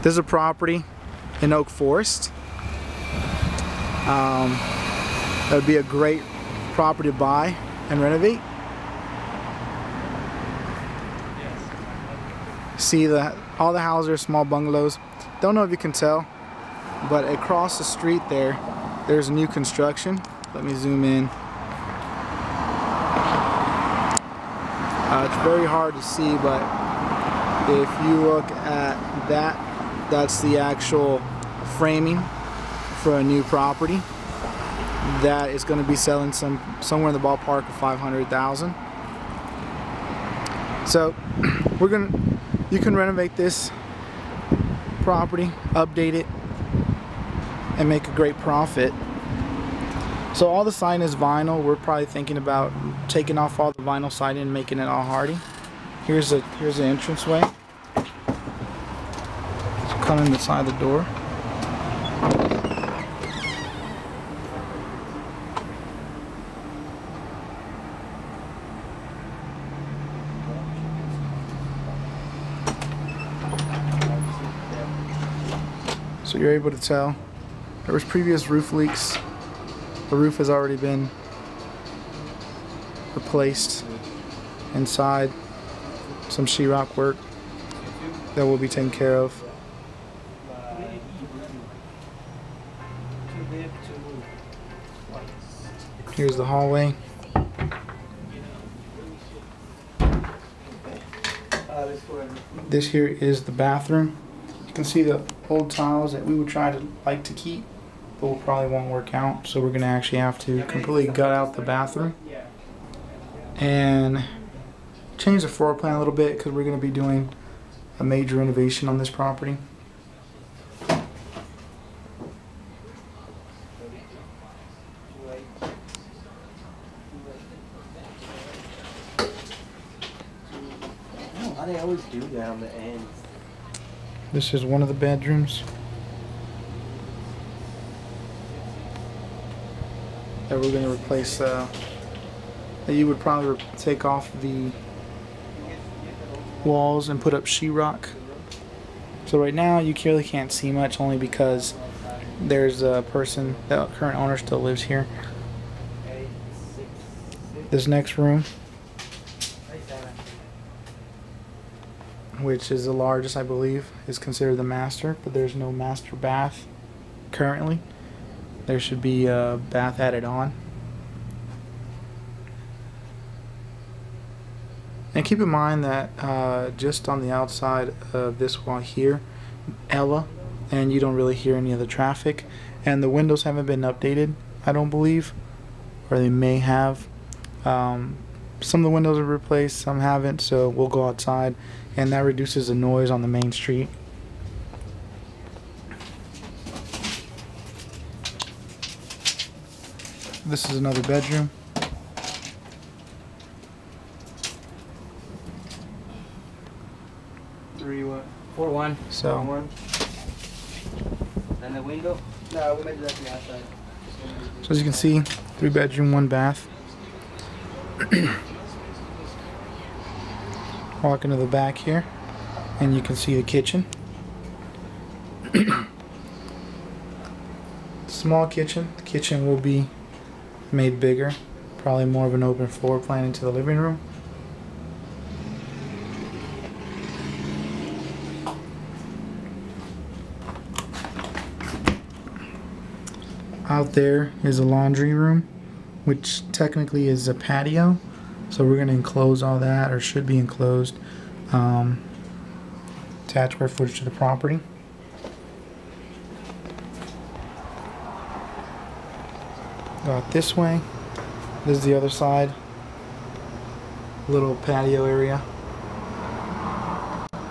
This is a property in Oak Forest. That would be a great property to buy and renovate. See all the houses are small bungalows. Don't know if you can tell, but across the street there's new construction. Let me zoom in. It's very hard to see, but if you look at that's the actual framing for a new property that is going to be selling somewhere in the ballpark of $500,000. So you can renovate this property, update it, and make a great profit. So all the siding is vinyl. We're probably thinking about taking off all the vinyl siding and making it all hardy. Here's the entranceway. Come in the side of the door. So you're able to tell there was previous roof leaks. The roof has already been replaced. Inside, some sheetrock work that will be taken care of. Here's the hallway. This here is the bathroom. You can see the old tiles that we would like to keep, but we probably won't work out. So we're gonna actually have to completely gut out the bathroom and change the floor plan a little bit because we're gonna be doing a major renovation on this property. They always do that on the end. This is one of the bedrooms that we're going to replace. That you would probably take off the walls and put up sheetrock. So right now you clearly can't see much, only because there's a person, the current owner still lives here. This next room, which is the largest, I believe, is considered the master, but there's no master bath currently. There should be a bath added on. And keep in mind that just on the outside of this wall here, Ella, and you don't really hear any of the traffic, and the windows haven't been updated, I don't believe, or they may have. Some of the windows are replaced, some haven't, so we'll go outside, and that reduces the noise on the main street. This is another bedroom. Three what? 4-1. So 4-1. And the window? No, we made it directly outside. So as you can see, 3-bedroom, 1 bath. Walk into the back here, and you can see the kitchen. Small kitchen. The kitchen will be made bigger, probably more of an open floor plan into the living room. Out there is a laundry room, which technically is a patio. So we're going to enclose all that, or should be enclosed, to add square footage to the property. Go out this way. This is the other side. Little patio area.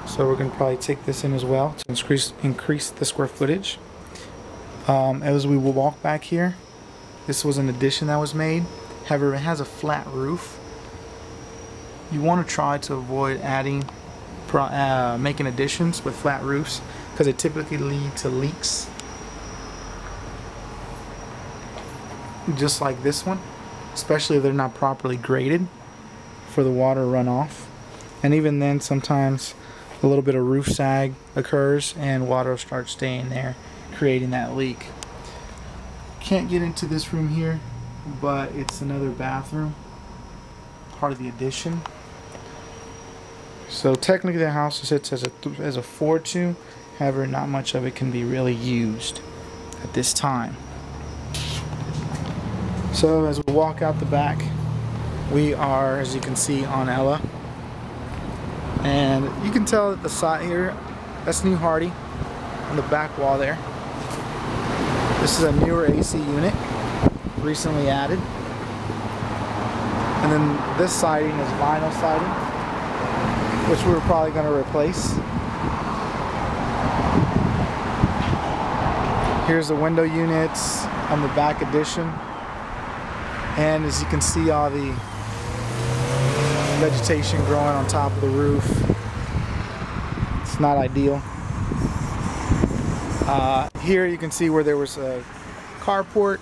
So we're going to probably take this in as well to increase the square footage. As we will walk back here, this was an addition that was made. However, it has a flat roof. You want to try to avoid making additions with flat roofs, because they typically lead to leaks, just like this one, especially if they're not properly graded for the water runoff. And even then, sometimes a little bit of roof sag occurs and water will start staying there, creating that leak. Can't get into this room here, but it's another bathroom, part of the addition. So technically the house sits as a 4-2, however not much of it can be really used at this time. So as we walk out the back, we are, as you can see, on Ella. And you can tell that the side here, that's New Hardy on the back wall there. This is a newer AC unit, recently added. And then this siding is vinyl siding, which we're probably going to replace. Here's the window units on the back addition. And as you can see, all the vegetation growing on top of the roof. It's not ideal. Here you can see where there was a carport,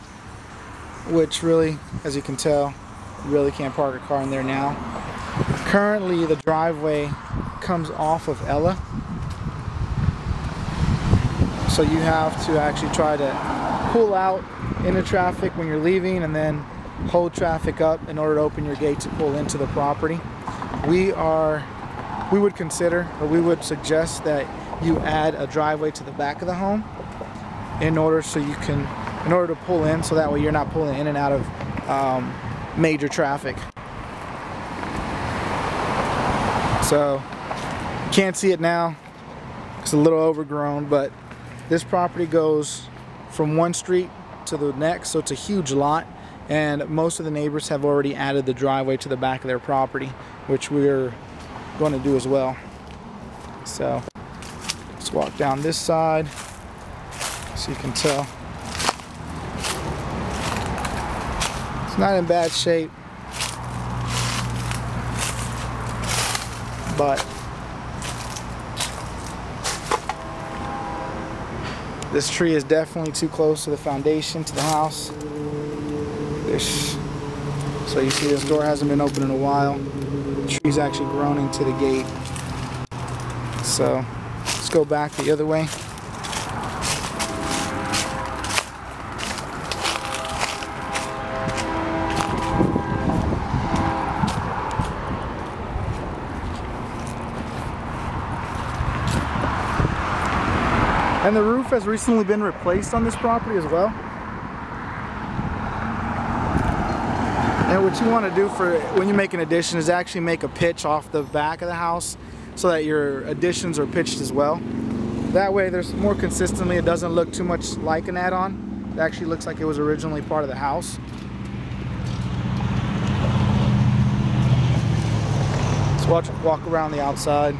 which really, as you can tell, you really can't park a car in there now. Currently the driveway comes off of Ella, so you have to actually try to pull out into traffic when you're leaving and then hold traffic up in order to open your gate to pull into the property. We would consider, or we would suggest that you add a driveway to the back of the home in order to pull in, so that way you're not pulling in and out of major traffic. So you can't see it now, it's a little overgrown, but this property goes from one street to the next, so it's a huge lot. And most of the neighbors have already added the driveway to the back of their property, which we're going to do as well. So let's walk down this side so you can tell. It's not in bad shape, but this tree is definitely too close to the foundation, to the house. So you see this door hasn't been open in a while. The tree's actually grown into the gate. So let's go back the other way. And the roof has recently been replaced on this property as well. And what you want to do for when you make an addition is actually make a pitch off the back of the house so that your additions are pitched as well. That way there's more consistently, it doesn't look too much like an add-on. It actually looks like it was originally part of the house. Let's walk around the outside.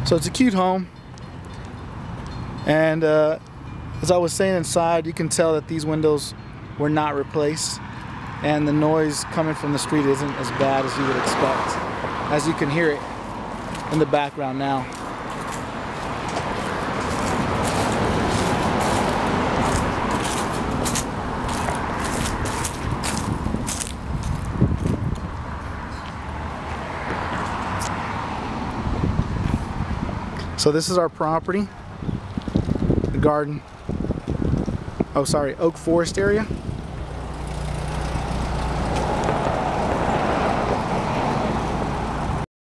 So it's a cute home, and as I was saying, inside you can tell that these windows were not replaced, and the noise coming from the street isn't as bad as you would expect, as you can hear it in the background now. So this is our property, the garden, oh sorry, oak forest area.